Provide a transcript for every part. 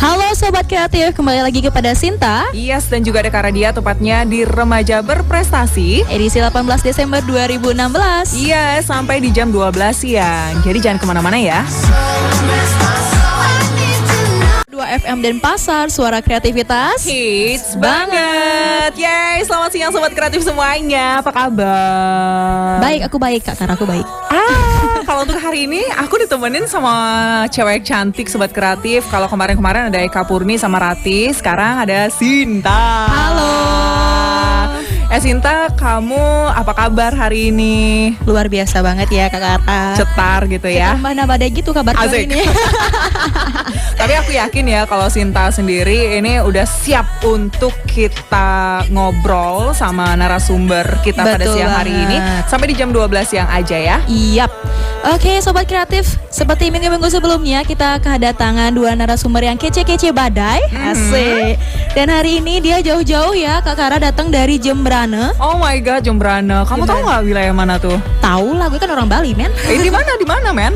Halo Sobat Kreatif, kembali lagi kepada Sinta. Yes, dan juga ada Karadia, tepatnya di Remaja Berprestasi Edisi 18 Desember 2016. Iya, sampai di jam 12 siang. Jadi jangan kemana-mana ya. 2 FM Denpasar, suara kreativitas Hits banget. Yeay, selamat siang Sobat Kreatif semuanya. Apa kabar? Baik, aku baik Kak, karena aku baik. Kalau untuk hari ini aku ditemenin sama cewek cantik Sobat Kreatif. Kalau kemarin-kemarin ada Eka Purni sama Rati, sekarang ada Sinta. Halo. Sinta, kamu apa kabar hari ini? Luar biasa banget ya Kak Kara. Cetar gitu ya. Tambah deh gitu kabar hari ini. Tapi aku yakin ya kalau Sinta sendiri ini udah siap untuk kita ngobrol sama narasumber kita pada siang hari ini sampai di jam 12 siang aja ya. Yap. Oke Sobat Kreatif, seperti minggu-minggu sebelumnya kita kedatangan dua narasumber yang kece-kece badai. Asik. Dan hari ini dia jauh-jauh ya Kak Kara, datang dari Jembrane. Oh my god, Jembrane. Kamu tahu nggak wilayah mana tuh? Tahu lah, gue kan orang Bali men. Di mana men?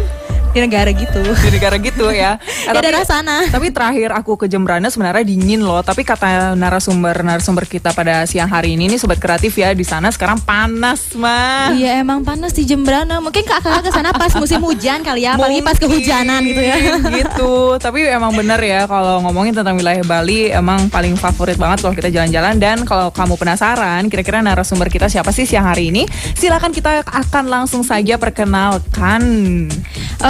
Di negara gitu. Di negara gitu ya. Di daerah sana. Tapi terakhir aku ke Jembrane sebenarnya dingin loh. Tapi kata narasumber kita pada siang hari ini nih Sobat Kreatif ya, di sana sekarang panas mah. Iya emang panas di Jembrane. Mungkin kakak ke sana pas musim hujan kali ya, apalagi pas kehujanan gitu ya. Gitu. Tapi emang bener ya kalau ngomongin tentang wilayah Bali emang paling favorit banget kalau kita jalan-jalan. Dan kalau kamu penasaran kira-kira narasumber kita siapa sih siang hari ini, silakan kita akan langsung saja perkenalkan.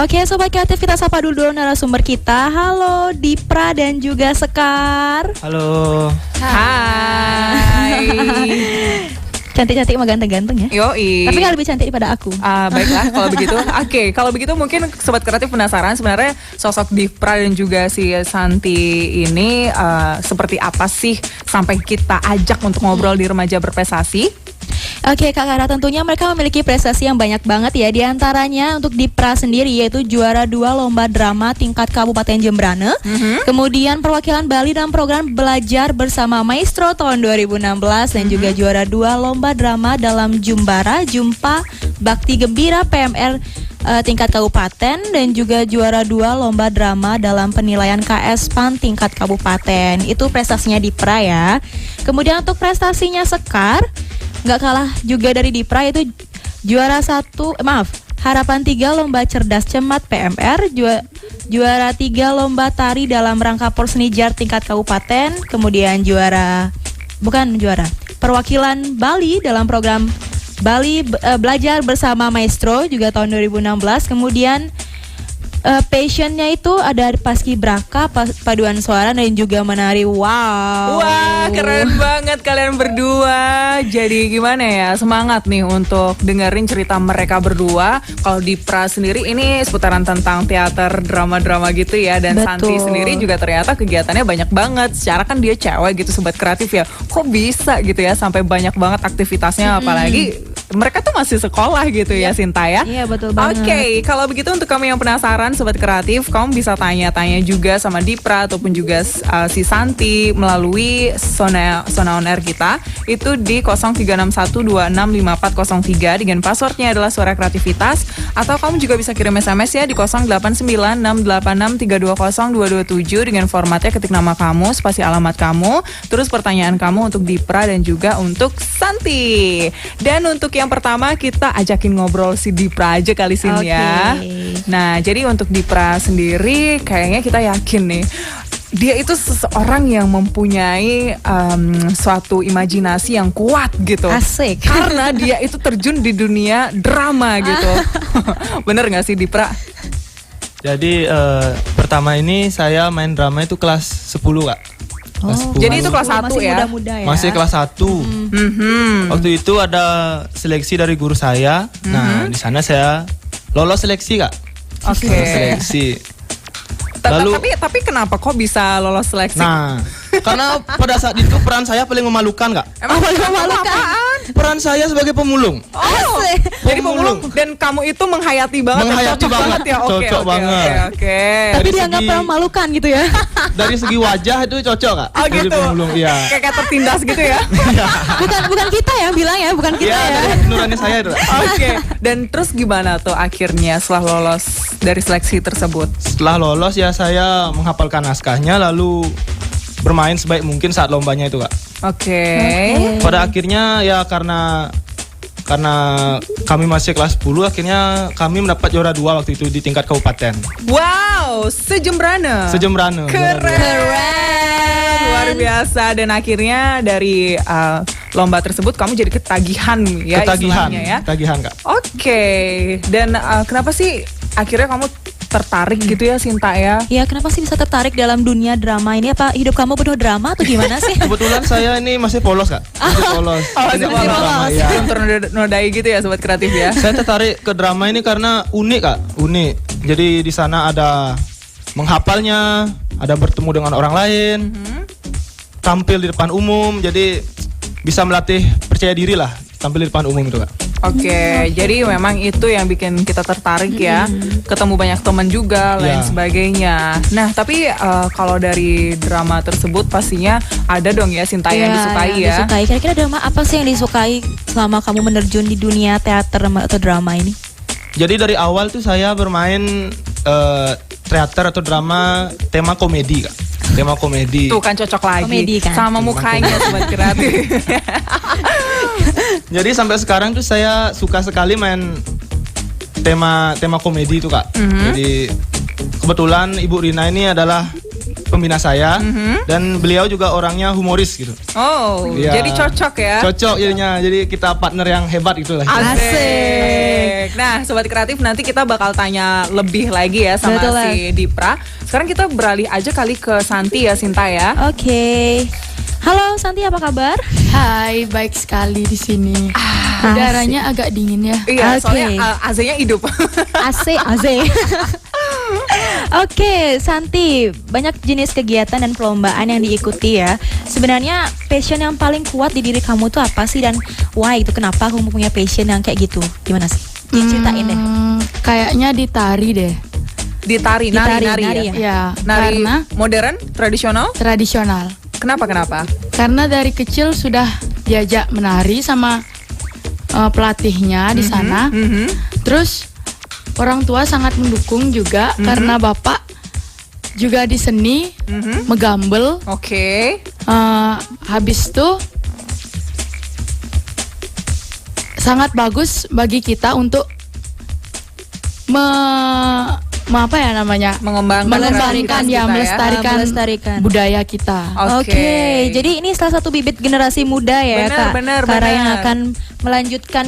Oke Sobat Kreatif, kita sapa dulu narasumber kita. Halo Dipra dan juga Sekar. Halo. Hai. Cantik-cantik mah ganteng-ganteng ya. Yoi. Tapi gak lebih cantik daripada aku. Baiklah kalau begitu. Oke, kalau begitu mungkin Sobat Kreatif penasaran sebenarnya sosok Dipra dan juga si Santi ini seperti apa sih sampai kita ajak untuk ngobrol di Remaja Berprestasi. Oke Kak Kara, tentunya mereka memiliki prestasi yang banyak banget ya. Di antaranya untuk Dipra sendiri yaitu juara 2 lomba drama tingkat Kabupaten Jembrane. Kemudian perwakilan Bali dalam program Belajar Bersama Maestro tahun 2016 dan juga juara 2 lomba drama dalam Jumbara Jumpa Bakti Gembira PMR tingkat kabupaten dan juga juara 2 lomba drama dalam penilaian KS PAN tingkat kabupaten. Itu prestasinya Dipra ya. Kemudian untuk prestasinya Sekar, nggak kalah juga dari Dipra, itu Harapan 3 lomba cerdas cermat PMR, juara 3 lomba tari dalam rangka Porsnijar tingkat kabupaten, kemudian perwakilan Bali dalam program Bali Belajar Bersama Maestro juga tahun 2016. Kemudian passionnya itu ada paskibraka, paduan suara dan juga menari. Wow. Wah, keren banget kalian berdua. Jadi gimana ya, semangat nih untuk dengerin cerita mereka berdua. Kalau Dipra sendiri ini seputaran tentang teater, drama-drama gitu ya. Dan Santi sendiri juga ternyata kegiatannya banyak banget. Secara kan dia cewek gitu, Sobat Kreatif ya. Kok bisa gitu ya sampai banyak banget aktivitasnya. Apalagi mereka tuh masih sekolah gitu ya Sinta ya. Iya betul banget. Oke, kalau begitu untuk kamu yang penasaran Sobat Kreatif, kamu bisa tanya-tanya juga sama Dipra ataupun juga si Santi melalui Sona On Air kita. Itu di 0361265403 dengan passwordnya adalah suara kreativitas. Atau kamu juga bisa kirim SMS ya di 089686320227 dengan formatnya ketik nama kamu, spasi alamat kamu, terus pertanyaan kamu untuk Dipra dan juga untuk Santi. Dan untuk yang pertama kita ajakin ngobrol si Dipra aja kali sini ya. Nah, jadi untuk Dipra sendiri kayaknya kita yakin nih dia itu seseorang yang mempunyai suatu imajinasi yang kuat gitu. Asik. Karena dia itu terjun di dunia drama gitu. Bener gak sih Dipra? Jadi pertama ini saya main drama itu kelas 10 Kak. Jadi itu kelas 1 masih ya? Muda-muda ya. Masih kelas 1. Waktu itu ada seleksi dari guru saya. Nah, di sana saya lolos seleksi Kak. Oke. Seleksi. Lalu, tapi kenapa kok bisa lolos seleksi? Nah, karena pada saat itu peran saya paling memalukan Kak. Emang paling memalukan? peran saya sebagai pemulung. Oh, jadi pemulung dan kamu itu menghayati banget. Menghayati cocok banget. ya. Oke, Cocok oke, banget. Oke. Tapi Dari dianggap segi- memalukan gitu ya. Dari segi wajah itu cocok Kak. Oh Jadi gitu. pemulung, iya. Kayak tertindas gitu ya. Bukan kita yang bilang ya, bukan kita Iya, ya. dari nurani saya itu. Kak. Oke. Dan terus gimana tuh akhirnya setelah lolos dari seleksi tersebut? Setelah lolos ya saya menghafalkan naskahnya lalu bermain sebaik mungkin saat lombanya itu Kak. Oke. Pada akhirnya ya karena kami masih kelas 10 akhirnya kami mendapat juara 2 waktu itu di tingkat kabupaten. Wow, sejembrana. Sejembrana. Keren. Luar biasa. Dan akhirnya dari lomba tersebut kamu jadi ketagihan ya Ketagihan, istilahnya ya. ketagihan Kak. Oke. Dan kenapa sih akhirnya kamu tertarik gitu ya Sinta ya? Ya kenapa sih bisa tertarik dalam dunia drama ini? Apa hidup kamu penuh drama atau gimana sih? Kebetulan saya ini masih polos Kak. Masih polos. Masih Ini polos. drama, ya. Belum ternodai gitu ya sobat kreatif ya. Saya tertarik ke drama ini karena unik Kak, unik. Jadi di sana ada menghafalnya, ada bertemu dengan orang lain, tampil di depan umum, jadi bisa melatih percaya diri lah, tampil di depan umum itu Kak. Oke, jadi memang itu yang bikin kita tertarik ya, ketemu banyak teman juga, lain Ya. sebagainya. Nah, tapi kalau dari drama tersebut pastinya ada dong ya Sinta yang disukai yang ya. disukai. Kira-kira drama apa sih yang disukai selama kamu menerjun di dunia teater atau drama ini? Jadi dari awal tuh saya bermain teater atau drama tema komedi Kak. Tema komedi. Tuh kan cocok lagi Komedi kan? sama mukanya sobat kreatif. Jadi sampai sekarang tuh saya suka sekali main tema komedi itu Kak. Jadi kebetulan Ibu Rina ini adalah pembina saya dan beliau juga orangnya humoris gitu. Oh, Iya. jadi cocok ya. Cocok jadinya. Jadi kita partner yang hebat gitu lah. Asik. Nah, sobat kreatif nanti kita bakal tanya lebih lagi ya sama Betul, si Dipra. Sekarang kita beralih aja kali ke Santi ya, Sinta ya. Oke. Halo Santi, apa kabar? Hai, baik sekali di sini. Udaranya agak dingin ya. Iya, Oke. soalnya AC-nya hidup. AC. Oke, Santi, banyak jenis kegiatan dan perlombaan yang diikuti ya. Sebenarnya passion yang paling kuat di diri kamu tuh apa sih dan why itu kenapa kamu punya passion yang kayak gitu? Gimana sih? Diceritain deh. Kayaknya di tari deh. Ditari, Ditari, nari nari ya. ya? Ya, Nari karena modern, tradisional. tradisional. Kenapa? Karena dari kecil sudah diajak menari sama pelatihnya di sana. Terus orang tua sangat mendukung juga karena bapak juga di seni, megambel. Oke. Habis itu sangat bagus bagi kita untuk apa ya namanya, Mengembangkan melestarikan kreativitas ya, kita melestarikan Melestarikan. budaya kita. Oke. Jadi ini salah satu bibit generasi muda ya, Kak. Benar. Karena yang akan melanjutkan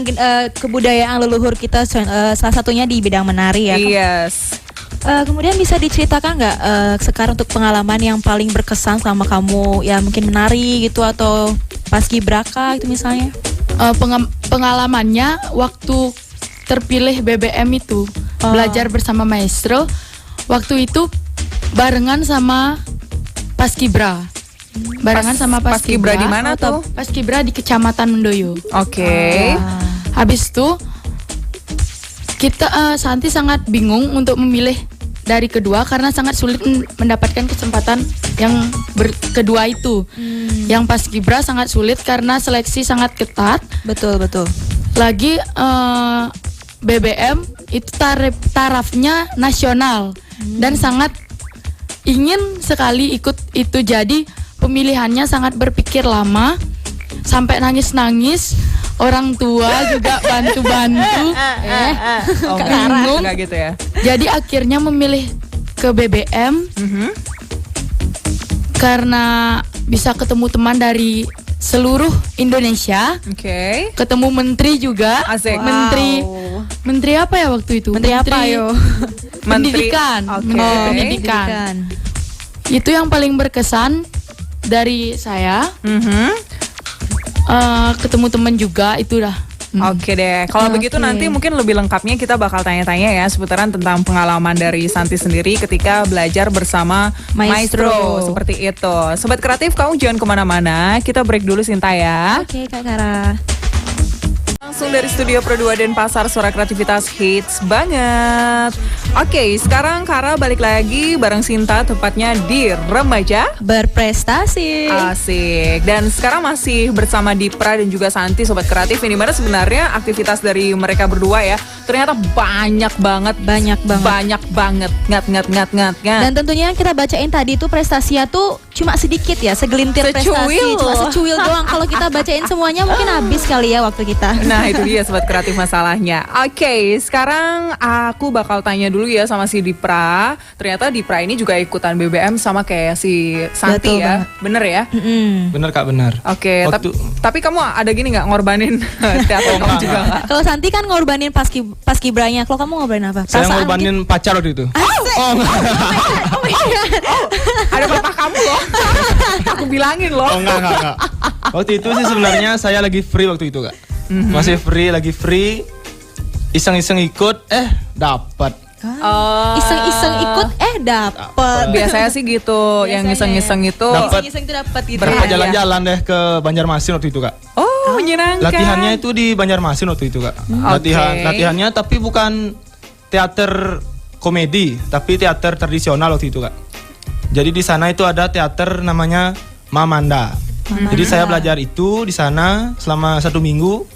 kebudayaan leluhur kita, salah satunya di bidang menari ya. Yes. Kemudian bisa diceritakan nggak sekarang untuk pengalaman yang paling berkesan selama kamu ya mungkin menari gitu atau paskibraka gitu misalnya? Pengalamannya waktu terpilih BBM itu belajar bersama maestro, waktu itu barengan sama Paskibra. Barengan sama Paskibra Paskibra. di mana tuh? Paskibra di Kecamatan Mendoyo. Oke. Habis itu kita Santi sangat bingung untuk memilih dari kedua karena sangat sulit mendapatkan kesempatan yang kedua itu. Yang Paskibra sangat sulit karena seleksi sangat ketat. Betul. Lagi BBM itu tarafnya nasional dan sangat ingin sekali ikut itu, jadi pemilihannya sangat berpikir lama sampai nangis-nangis, orang tua juga bantu-bantu bingung. Enggak gitu ya. Jadi akhirnya memilih ke BBM karena bisa ketemu teman dari seluruh Indonesia, Oke. ketemu menteri juga. Asik. Menteri apa ya waktu itu? Menteri apa yo? Pendidikan. Oke. Menteri Pendidikan. Itu yang paling berkesan dari saya. Ketemu teman juga itu dah. Oke deh, kalau begitu nanti mungkin lebih lengkapnya kita bakal tanya-tanya ya seputaran tentang pengalaman dari Santi sendiri ketika belajar bersama maestro. Seperti itu. Sobat kreatif, kamu jangan kemana-mana, kita break dulu Sinta ya. Oke, Kak Kara. Langsung dari studio Pro 2 Denpasar, suara kreativitas hits banget. Oke, sekarang Kara balik lagi bareng Sinta, tepatnya di Remaja Berprestasi. Asik. Dan sekarang masih bersama Dipra dan juga Santi, Sobat Kreatif. Ini mana sebenarnya aktivitas dari mereka berdua ya, ternyata banyak banget. Banyak banget. Ngat. Dan tentunya yang kita bacain tadi tuh prestasinya tuh cuma sedikit ya, segelintir prestasi, Secuil. cuma secuil doang. Kalau kita bacain semuanya mungkin habis kali ya waktu kita. Nah itu dia Sobat Kreatif masalahnya. Oke, sekarang aku bakal tanya dulu ya sama si Dipra. Ternyata Dipra ini juga ikutan BBM sama kayak si Santi. Betul ya. banget. Bener ya? Bener Kak, bener. Oke, Waktu- tapi kamu ada gini nggak ngorbanin teater kamu juga nggak? Kalau Santi kan ngorbanin paskibranya. Kalau kamu ngorbanin apa? Saya Perasaan ngorbanin pacar waktu itu. Oh, Ada bapak kamu loh. Aku bilangin loh. enggak. Waktu itu sih sebenarnya saya lagi free waktu itu Kak. Masih lagi free. Iseng-iseng ikut, dapat. Oh. Iseng-iseng ikut dapet. Biasanya sih gitu, yang iseng-iseng itu. Dapat. Iseng-iseng itu dapat gitu. Berapa Iya. jalan-jalan deh ke Banjarmasin waktu itu Kak. Oh, menyenangkan. Latihannya itu di Banjarmasin waktu itu Kak. Latihannya tapi bukan teater komedi, tapi teater tradisional waktu itu Kak. Jadi di sana itu ada teater namanya Mamanda. Jadi saya belajar itu di sana selama 1 minggu.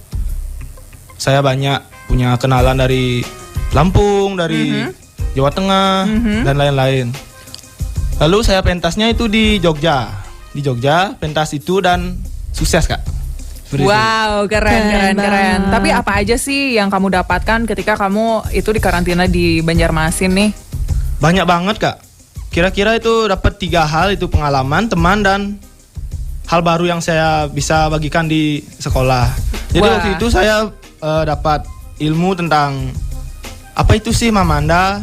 Saya banyak punya kenalan dari Lampung, dari Jawa Tengah dan lain-lain. Lalu saya pentasnya itu di Jogja. Di Jogja pentas itu dan sukses Kak. Seperti itu. Wow, keren. banget. Tapi apa aja sih yang kamu dapatkan ketika kamu itu di karantina di Banjarmasin nih? Banyak banget Kak. Kira-kira itu dapat 3 hal, itu pengalaman, teman, dan hal baru yang saya bisa bagikan di sekolah. Jadi Wah. waktu itu saya dapat ilmu tentang apa itu sih Mamanda,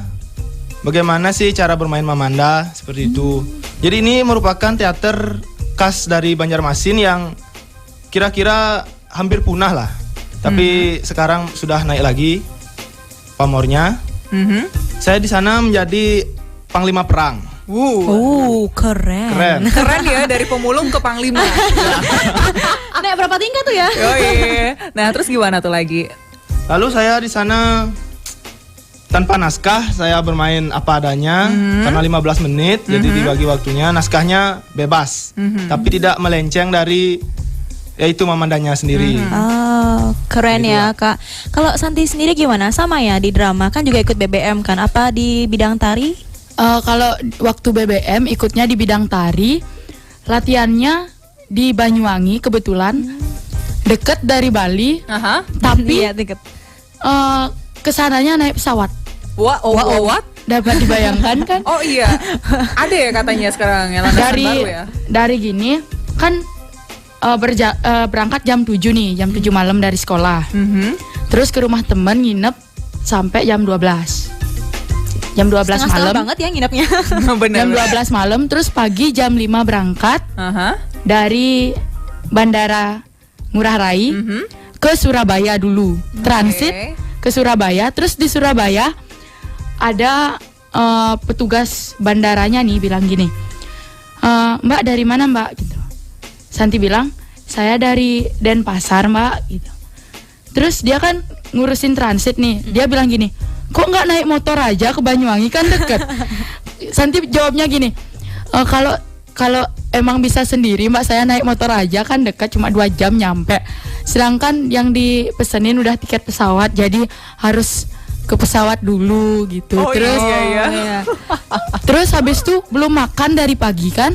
bagaimana sih cara bermain Mamanda, seperti itu. Jadi ini merupakan teater khas dari Banjarmasin yang kira-kira hampir punah lah. Tapi sekarang sudah naik lagi pamornya. Saya di sana menjadi panglima perang. Keren. Keren. Keren ya, dari pemulung ke panglima. Naik berapa tingkat tuh ya? Yoi. Nah, terus gimana tuh lagi? Lalu saya di sana tanpa naskah, saya bermain apa adanya karena 15 menit, jadi dibagi waktunya. Naskahnya bebas, tapi tidak melenceng dari yaitu Mamandanya sendiri. Oh, keren Gitu ya Kak. Kalau Santi sendiri gimana? Sama ya di drama kan juga ikut BBM kan? Apa di bidang tari? Kalau waktu BBM ikutnya di bidang tari, latihannya di Banyuwangi kebetulan deket dari Bali, Aha. tapi Iya, deket. kesananya naik pesawat. What? Dapat dibayangkan kan? Oh iya. Ada ya katanya sekarang yang landasan baru ya? Dari gini kan berangkat jam 7 nih, jam 7 malam dari sekolah. Terus ke rumah temen nginep sampai jam 12. Jam 12 Setengah-setengah malam. banget ya nginepnya. Bener. Jam 12 malam, terus pagi jam 5 berangkat Aha. dari Bandara Ngurah Rai ke Surabaya dulu. Transit ke Surabaya, terus di Surabaya ada petugas bandaranya nih bilang gini, Mbak dari mana Mbak? Gitu. Santi bilang, saya dari Denpasar Mbak. Gitu. Terus dia kan ngurusin transit nih, dia bilang gini, kok nggak naik motor aja ke Banyuwangi kan deket. Santi jawabnya gini, kalau emang bisa sendiri Mbak, saya naik motor aja kan dekat, cuma 2 jam nyampe. Sedangkan yang dipesenin udah tiket pesawat, jadi harus ke pesawat dulu gitu. Oh, Terus iya. terus habis itu belum makan dari pagi kan?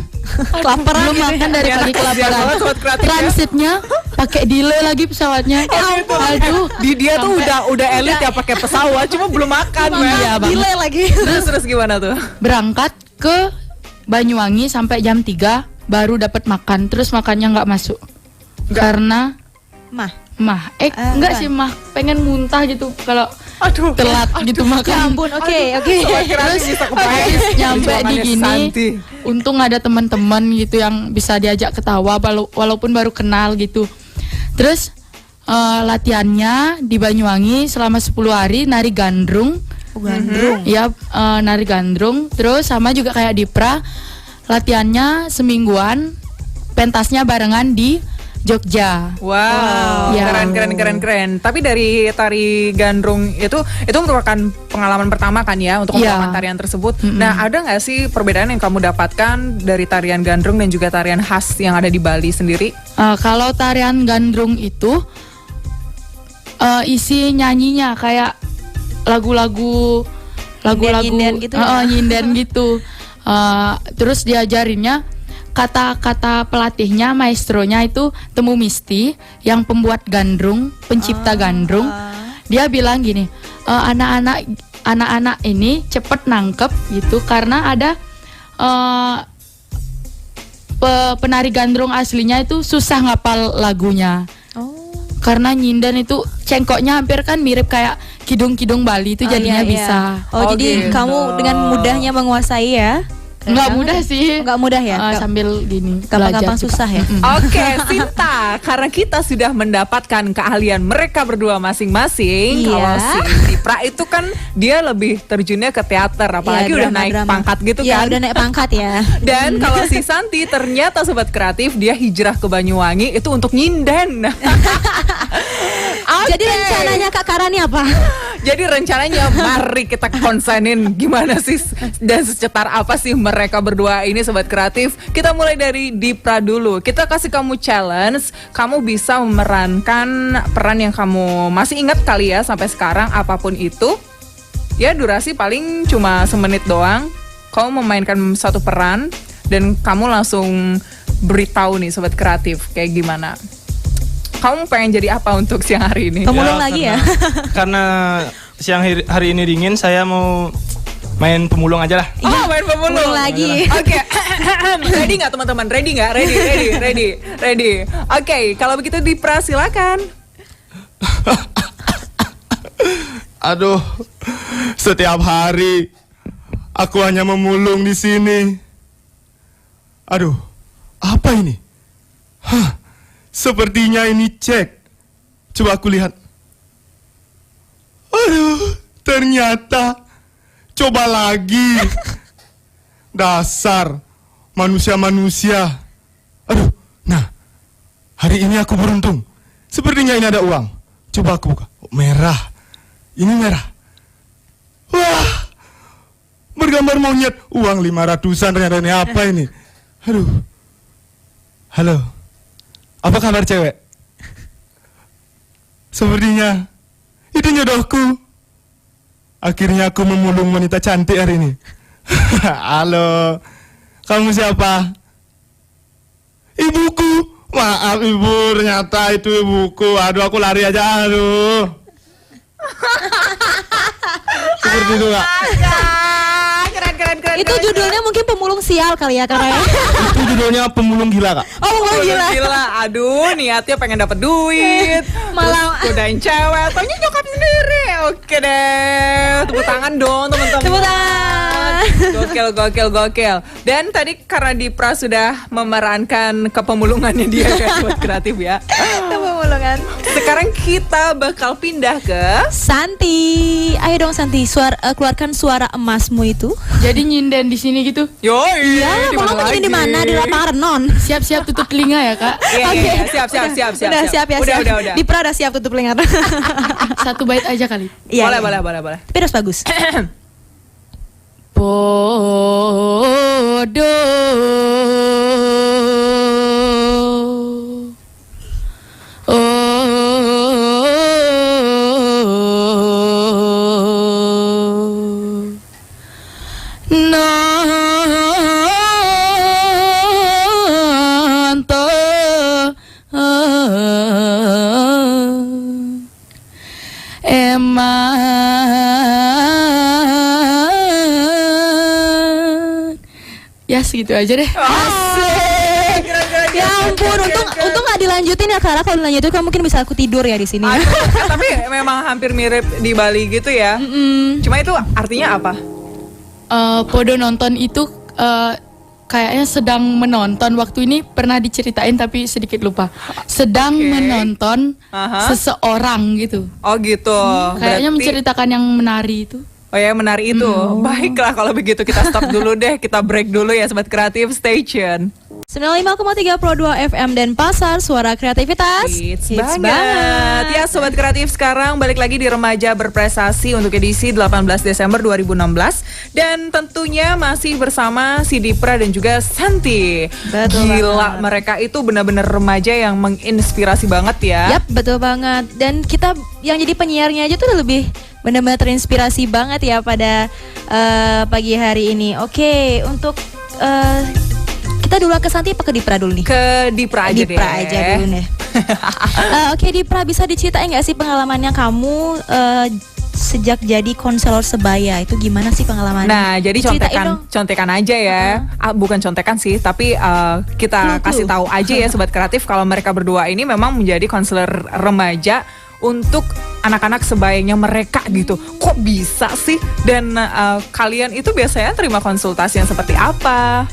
Kelaparan Belum gitu ya. makan dari Iya, pagi kasihan kelaparan. banget Sobat Kreatif ya. Transitnya pakai delay lagi pesawatnya. Aduh. Dia tuh Sampai udah elit ya pakai pesawat, cuma belum makan. Iya, Bang. Delay lagi. Terus gimana tuh? Berangkat ke Banyuwangi sampai jam 3 baru dapat makan. Terus makannya nggak masuk. Karena Mah. enggak sih mah, pengen muntah gitu kalau Aduh. telat gitu Ya makan. ampun, oke. Terus Nyampe di gini, untung ada teman-teman gitu yang bisa diajak ketawa walaupun baru kenal gitu. Terus latihannya di Banyuwangi selama 10 hari nari gandrung. Gandrung. Ya, nari gandrung. Terus sama juga kayak Dipra, latihannya semingguan, pentasnya barengan di Jogja. Wow, Ya. keren. Tapi dari tari gandrung itu merupakan pengalaman pertama kan ya untuk Ya. pengalaman tarian tersebut. Nah, ada nggak sih perbedaan yang kamu dapatkan dari tarian gandrung dan juga tarian khas yang ada di Bali sendiri? Kalau tarian gandrung itu isi nyanyinya kayak lagu-lagu Nyinden-nyinden gitu ya? nyinden gitu. Terus diajarinnya kata-kata pelatihnya, maestronya itu Temu Misti yang pembuat gandrung, pencipta gandrung. Dia bilang gini, anak-anak ini cepet nangkep gitu karena ada penari gandrung aslinya itu susah ngapal lagunya. Karena nyinden itu cengkoknya hampir kan mirip kayak kidung-kidung Bali itu jadinya iya, iya. bisa. Jadi gitu. kamu dengan mudahnya menguasai ya? Nggak mudah sih. Nggak mudah ya? Sambil gini Gampang-gampang belajar juga. susah ya? Oke, Sinta, karena kita sudah mendapatkan keahlian mereka berdua masing-masing. Iya. Kalau si Dipra itu kan dia lebih terjunnya ke teater, apalagi Iya, udah naik drama-drama. pangkat gitu Iya, kan. udah naik pangkat ya. Dan kalau si Santi ternyata sobat kreatif, dia hijrah ke Banyuwangi itu untuk nyinden. Jadi Oke. rencananya Kak Karani apa? Jadi rencananya mari kita konsenin gimana sih dan secetar apa sih mereka berdua ini sobat kreatif. Kita mulai dari Dipra dulu. Kita kasih kamu challenge, kamu bisa memerankan peran yang kamu masih ingat kali ya sampai sekarang apapun itu. Ya durasi paling cuma semenit doang. Kamu memainkan satu peran dan kamu langsung beritahu nih sobat kreatif kayak gimana. Kamu pengen jadi apa untuk siang hari ini? Pemulung lagi ya? Karena siang hari ini dingin, saya mau main pemulung aja lah. Oh, main pemulung Pemulung lagi. Oke, ready nggak teman-teman? Ready nggak? Ready. Oke, kalau begitu Dipra silakan. Aduh, setiap hari aku hanya memulung di sini. Aduh, apa ini? Hah, sepertinya ini cek. Coba aku lihat. Aduh, ternyata. Coba lagi. Dasar manusia-manusia. Aduh, nah, hari ini aku beruntung. Sepertinya ini ada uang. Coba aku buka. Oh, merah. Ini merah. Wah, bergambar monyet. Uang 500-an ternyata ini apa ini? Aduh. Halo. Apa kabar cewek? Sepertinya itu jodohku. Akhirnya aku memulung wanita cantik hari ini. Halo. Kamu siapa? Ibuku. Maaf ibu, ternyata itu ibuku. Aduh, aku lari aja. Aduh. Seperti itu Kak. Keren. Itu judulnya mungkin pemulung sial kali ya karena. Itu judulnya pemulung gila Kak. Oh, pemulung gila. Gila. Aduh, niatnya pengen dapat duit. Malah- terus godain cewek, taunya nyokap sendiri. Oke deh. Tepuk tangan dong teman-teman. Tepuk tangan. Gokil. Dan tadi karena Dipra sudah memerankan kepemulungannya dia kan buat kreatif ya. Itu pemulungan. Sekarang kita bakal pindah ke Santi, ayo dong Santi, keluarkan suara emasmu itu. Jadi nyinden di sini gitu. Iya, mau ngomongin di mana? Di lapangan renon. Siap-siap tutup telinga ya, Kak. Iya, siap. Udah siap ya. Udah. Dipra udah siap tutup telinga. Satu bait aja kali. Iya, iya. Boleh. Tapi harus bagus. Ya segitu aja deh. Ya ampun, untung nggak dilanjutin ya Clara. Kalau dilanjutin kan mungkin bisa aku tidur ya di sini. Tapi memang hampir mirip di Bali gitu ya. Cuma itu artinya apa? Podo nonton itu kayaknya sedang menonton. Waktu ini pernah diceritain tapi sedikit lupa. Sedang menonton seseorang gitu. Oh gitu. Kayaknya Berarti- menceritakan yang menari itu. Oh ya, menari itu. Baiklah kalau begitu kita stop dulu deh, kita break dulu ya sobat kreatif, stay tune. 95,3 Pro 2 FM Denpasar, suara kreativitas. Hits banget. Ya Sobat Kreatif, sekarang balik lagi di Remaja Berprestasi untuk edisi 18 Desember 2016. Dan tentunya masih bersama si Dipra dan juga Santi. Betul Gila, banget. mereka itu benar-benar remaja yang menginspirasi banget ya. Yap, betul banget. Dan kita yang jadi penyiarnya aja tuh udah lebih benar-benar terinspirasi banget ya pada pagi hari ini. Oke, untuk kita dulu ke Santi apa ke Dipra dulu nih? Ke Dipra aja Dipra deh. aja dulu deh. Oke, Dipra, bisa diceritain nggak sih pengalamannya kamu sejak jadi konselor sebaya? Itu gimana sih pengalamannya? Nah, jadi Ceritain dong. contekan aja ya. Bukan contekan sih, tapi kita Clue. kasih tahu aja ya Sobat Kreatif kalau mereka berdua ini memang menjadi konselor remaja untuk anak-anak sebayanya mereka gitu. Kok bisa sih? Dan kalian itu biasanya terima konsultasi yang seperti apa?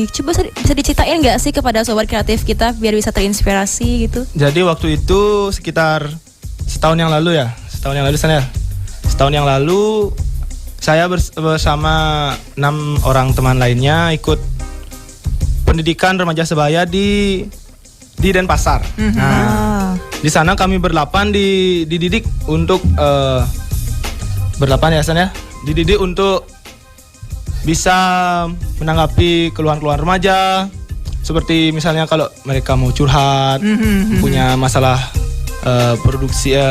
Coba bisa diceritain nggak sih kepada sobat kreatif kita biar bisa terinspirasi gitu? Jadi waktu itu sekitar setahun yang lalu ya. Setahun yang lalu saya bersama 6 orang teman lainnya ikut pendidikan remaja sebaya di Denpasar. Nah, di sana kami berlapan dididik untuk berlapan ya San ya. Dididik untuk bisa menanggapi keluhan-keluhan remaja, seperti misalnya kalau mereka mau curhat, punya masalah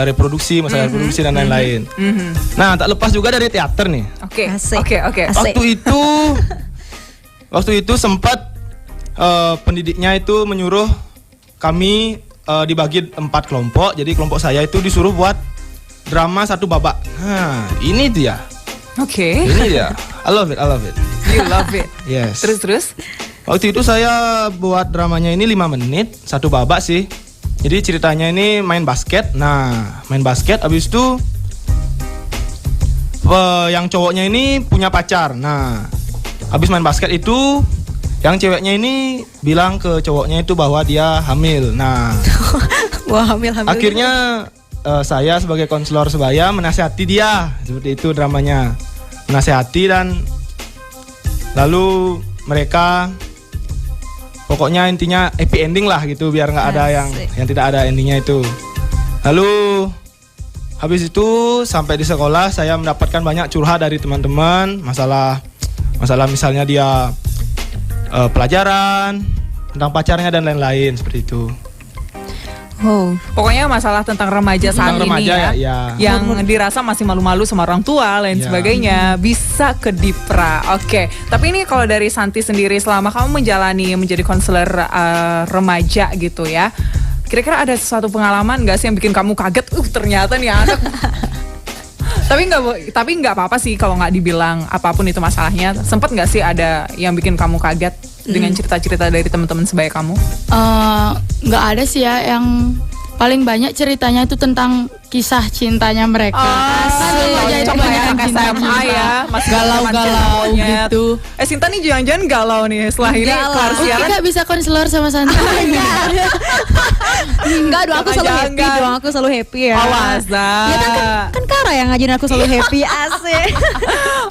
reproduksi, masalah reproduksi dan lain-lain. Nah, tak lepas juga dari teater nih. Oke. Asik. Oke. Asik. Waktu itu sempat pendidiknya itu menyuruh kami dibagi 4 kelompok. Jadi kelompok saya itu disuruh buat drama 1 babak. Nah, ini dia. Oke. Ini dia. I love it. You love it. Yes. Terus. Waktu itu saya buat dramanya ini 5 menit, 1 babak sih. Jadi ceritanya ini main basket. Nah, main basket abis itu yang cowoknya ini punya pacar. Nah, abis main basket itu yang ceweknya ini bilang ke cowoknya itu bahwa dia hamil. Nah, Wah, hamil. akhirnya saya sebagai konselor sebaya menasihati dia. Seperti itu dramanya. Menasihati dan lalu mereka pokoknya intinya happy ending lah gitu, biar nggak ada yang tidak ada endingnya itu. Lalu habis itu sampai di sekolah saya mendapatkan banyak curhat dari teman-teman, masalah misalnya dia pelajaran, tentang pacarnya dan lain-lain seperti itu. Oh. Pokoknya masalah tentang remaja saat Tentang ini remaja ya, ya. yang dirasa masih malu-malu sama orang tua lain Ya. sebagainya, bisa ke Dipra. Oke. Tapi ini kalau dari Santi sendiri, selama kamu menjadi konselor remaja gitu ya, kira-kira ada sesuatu pengalaman nggak sih yang bikin kamu kaget? Ternyata nih anak. Tapi nggak apa-apa sih kalau nggak dibilang apapun itu masalahnya. Sempet nggak sih ada yang bikin kamu kaget dengan cerita-cerita dari teman-teman sebaya kamu? Nggak ada sih ya, yang paling banyak ceritanya itu tentang kisah cintanya mereka. Asik. Itu banyak yang SMA ya, masih galau-galau monyet. gitu. Sinta nih jangan-jangan galau nih setelah ini kelar Oke, siaran. Kak, bisa konselor sama Santi. Enggak dong, aku selalu happy Jangan. dong. Aku selalu happy ya. Awas dah. Ya kan Kara yang ngajarin aku selalu happy. Asik.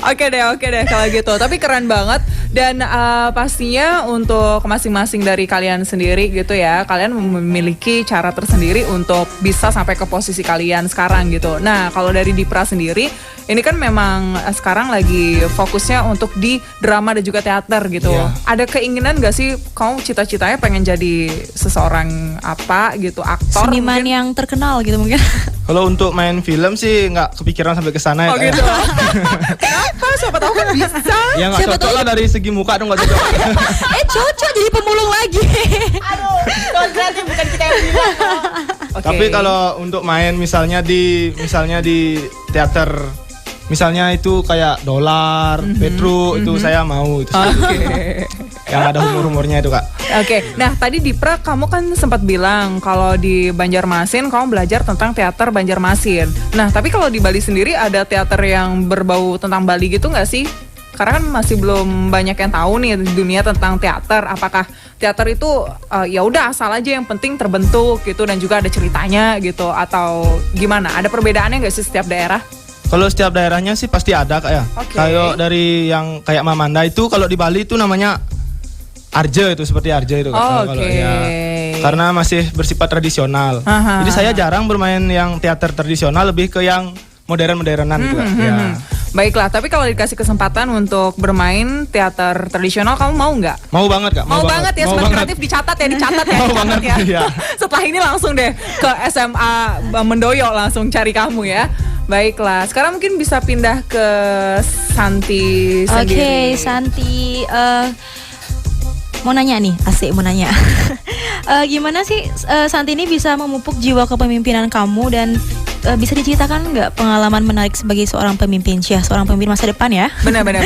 Oke deh kalau gitu. Tapi keren banget. Dan pastinya untuk masing-masing dari kalian sendiri gitu ya, kalian memiliki cara tersendiri untuk bisa sampai ke posisi kalian sekarang gitu. Nah, kalau dari Dipra sendiri, ini kan memang sekarang lagi fokusnya untuk di drama dan juga teater gitu. Iya. Ada keinginan gak sih kamu cita-citanya pengen jadi seseorang apa gitu, aktor Seniman mungkin? yang terkenal gitu mungkin. Kalau untuk main film sih nggak kepikiran sampai ke sana ya. Oh Kak, ya. gitu. Kenapa? Siapa tahu kan bisa. Ya nggak Siapa cocok tahu- lah dari segi muka dong, nggak cocok. Cocok jadi pemulung lagi. Oke. Tapi kalau untuk main misalnya di teater, misalnya itu kayak Dolar, Petro, itu saya mau itu. Oke. Yang ada humor-humornya itu, Kak. Oke, nah tadi Dipra kamu kan sempat bilang kalau di Banjarmasin kamu belajar tentang teater Banjarmasin. Nah tapi kalau di Bali sendiri ada teater yang berbau tentang Bali gitu nggak sih? Karena kan masih belum banyak yang tahu nih di dunia tentang teater. Apakah teater itu ya udah asal aja yang penting terbentuk gitu dan juga ada ceritanya gitu atau gimana? Ada perbedaannya nggak sih setiap daerah? Kalau setiap daerahnya sih pasti ada, Kak ya. Oke. Kayak dari yang kayak Mamanda itu kalau di Bali itu namanya Arje itu seperti Arje itu Oh, kalau oke. ya. Karena masih bersifat tradisional. Aha. Jadi saya jarang bermain yang teater tradisional, lebih ke yang modern-modernan gitu. Ya. Baiklah, tapi kalau dikasih kesempatan untuk bermain teater tradisional, kamu mau nggak? Mau banget Kak, Mau banget ya, Mau Sobat banget. Kreatif dicatat ya, dicatat ya, Mau dicatat banget, ya. iya. Setelah ini langsung deh ke SMA Mendoyo langsung cari kamu ya. Baiklah, sekarang mungkin bisa pindah ke Santi sendiri. Oke, Santi, mau nanya nih, asik mau nanya. Gimana sih Santi ini bisa memupuk jiwa kepemimpinan kamu dan bisa diceritakan nggak pengalaman menarik sebagai seorang pemimpin, seorang pemimpin masa depan ya? Benar-benar.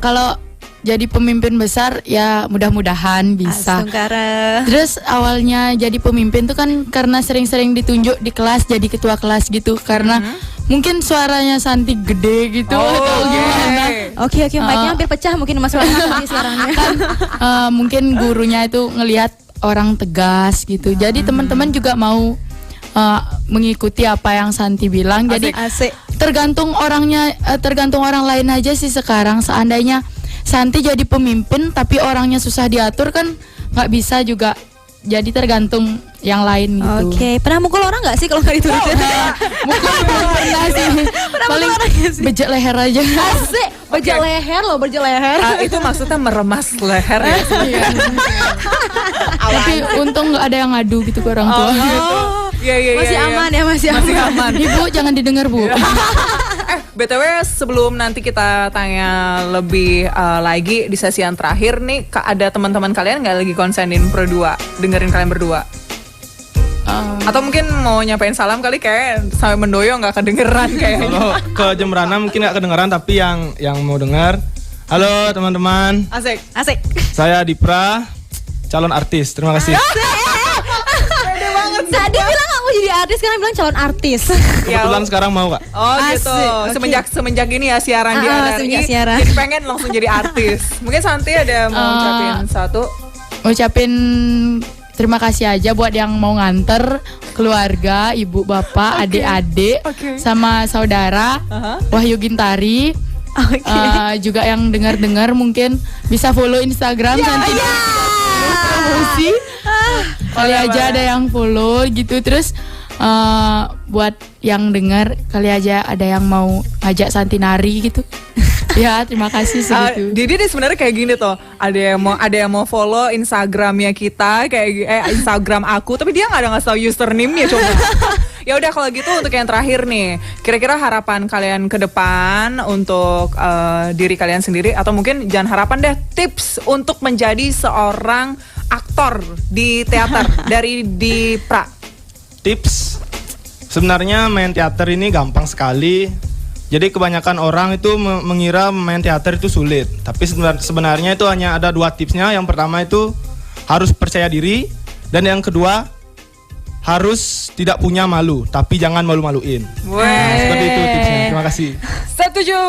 Kalau jadi pemimpin besar ya mudah-mudahan bisa. Astungkara. Terus awalnya jadi pemimpin tuh kan karena sering-sering ditunjuk di kelas jadi ketua kelas gitu karena mungkin suaranya Santi gede gitu atau gimana. Oke, mic-nya hampir pecah mungkin Mas Wahyu tadi siarannya. Mungkin gurunya itu ngelihat orang tegas gitu. Jadi teman-teman juga mau mengikuti apa yang Santi bilang. Jadi Asik. tergantung orangnya, tergantung orang lain aja sih sekarang. Seandainya Santi jadi pemimpin tapi orangnya susah diatur kan nggak bisa juga. Jadi tergantung yang lain gitu. Oke, pernah mukul orang nggak sih kalau nggak diturutin? Mungkin belum pernah sih. Paling mukul orang nggak sih? bejek leher aja. Asik, bejek leher loh, bejek leher. Itu maksudnya meremas leher ya. Tapi untung nggak ada yang ngadu gitu ke orang tua. Iya. Masih aman ya, masih aman. Ibu jangan didengar Bu. BTW sebelum nanti kita tanya lebih lagi di sesi yang terakhir nih, ada teman-teman kalian nggak lagi konsenin Pro 2 dengerin kalian berdua? Atau mungkin mau nyampein salam kali, kayak sampai Mendoyo nggak kedengeran kayaknya. Kalau ke Jembrana mungkin nggak kedengeran, tapi yang mau dengar, halo teman-teman, Asik. saya Dipra, calon artis. Terima kasih. Nah, dia bilang nggak mau jadi artis, sekarang bilang calon artis. Kebetulan sekarang mau Kak. Oh gitu. Asik, oke. Semenjak ini ya siaran di RRI, semenjak siaran. jadi pengen langsung jadi artis. Mungkin Santi ada mau ucapin satu. Ucapin terima kasih aja buat yang mau nganter keluarga, ibu, bapak, adik-adik, sama saudara Wahyu Gintari. Juga yang dengar-dengar mungkin bisa follow Instagram Santi. Promosi. Kali aja ada yang follow gitu. Terus buat yang dengar, kali aja ada yang mau ngajak Santi nari gitu. Ya, terima kasih segitu. Didi nih sebenarnya kayak gini tuh. Ada yang mau follow Instagramnya kita, kayak Instagram aku, tapi dia nggak ada ngasih tahu username-nya coba. Ya udah kalau gitu untuk yang terakhir nih, kira-kira harapan kalian ke depan untuk diri kalian sendiri, atau mungkin jangan harapan deh, tips untuk menjadi seorang aktor di teater dari Dipra. Tips, sebenarnya main teater ini gampang sekali. Jadi kebanyakan orang itu mengira main teater itu sulit. Tapi sebenarnya itu hanya ada 2 tipsnya. Yang pertama itu harus percaya diri, dan yang kedua harus tidak punya malu, tapi jangan malu-maluin. Seperti itu tipsnya. Terima kasih. Setuju.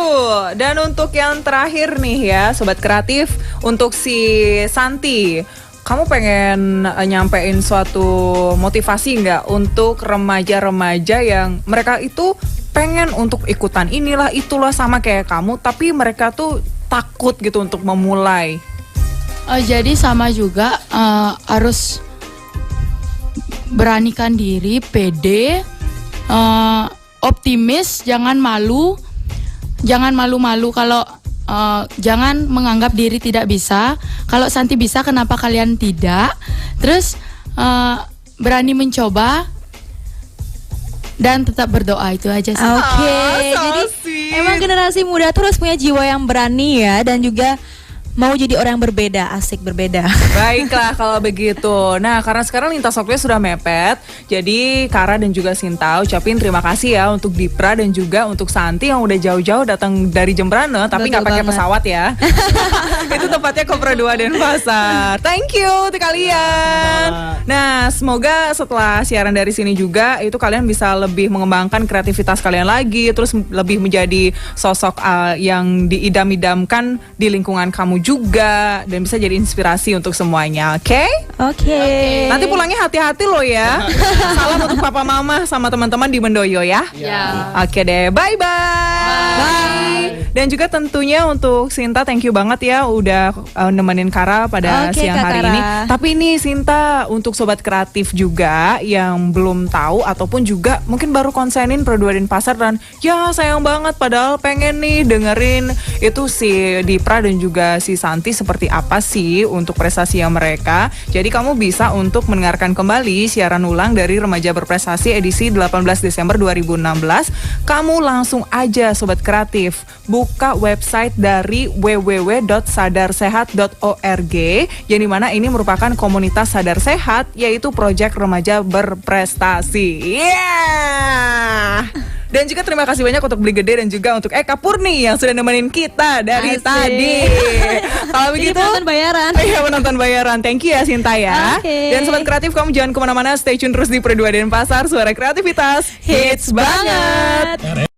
Dan untuk yang terakhir nih ya, Sobat Kreatif, untuk si Santi, kamu pengen nyampein suatu motivasi nggak untuk remaja-remaja yang mereka itu pengen untuk ikutan inilah itulah sama kayak kamu, tapi mereka tuh takut gitu untuk memulai? Jadi sama juga harus beranikan diri, pede, optimis, jangan malu, jangan malu-malu. Kalau jangan menganggap diri tidak bisa. Kalau Santi bisa, kenapa kalian tidak? Terus berani mencoba dan tetap berdoa, itu aja sih. Oke, so jadi sweet. emang generasi muda tuh harus punya jiwa yang berani ya, dan juga mau jadi orang yang berbeda, asik berbeda. Baiklah kalau begitu. Nah, karena sekarang lintas waktunya sudah mepet, jadi Kara dan juga Sinta ucapin terima kasih ya untuk Dipra dan juga untuk Santi yang udah jauh-jauh datang dari Jembrana, tapi nggak Betul pakai banget. pesawat ya. Itu tempatnya Kopra 2 Denpasar. Thank you untuk kalian. Nah, semoga setelah siaran dari sini juga itu kalian bisa lebih mengembangkan kreativitas kalian lagi, terus lebih menjadi sosok yang diidam-idamkan di lingkungan kamu juga, dan bisa jadi inspirasi untuk semuanya. Oke? Oke. Nanti pulangnya hati-hati loh ya. Salam untuk papa mama sama teman-teman di Mendoyo ya. Ya. Oke deh, bye-bye. Dan juga tentunya untuk Sinta, thank you banget ya udah nemenin Kara pada Oke, siang Kak hari Kara. ini. Tapi nih Sinta, untuk sobat kreatif juga yang belum tahu ataupun juga mungkin baru konsenin Pro 2 Denpasar dan ya sayang banget padahal pengen nih dengerin itu si Dipra dan juga si Santi seperti apa sih untuk prestasi yang mereka. Jadi kamu bisa untuk mendengarkan kembali siaran ulang dari Remaja Berprestasi edisi 18 Desember 2016. Kamu langsung aja sobat kreatif buka website dari www.sadarsehat.org yang dimana ini merupakan komunitas sadar sehat yaitu Project Remaja Berprestasi. Yeah! Dan juga terima kasih banyak untuk Beli Gede dan juga untuk Eka Purni yang sudah nemenin kita dari Asik. tadi. Kalau Jadi begitu, penonton bayaran. Iya, penonton bayaran. Thank you ya Sinta ya. Oke. Dan sobat kreatif, kamu jangan kemana-mana, stay tune terus di Pro 2 Denpasar, suara kreativitas hits banget.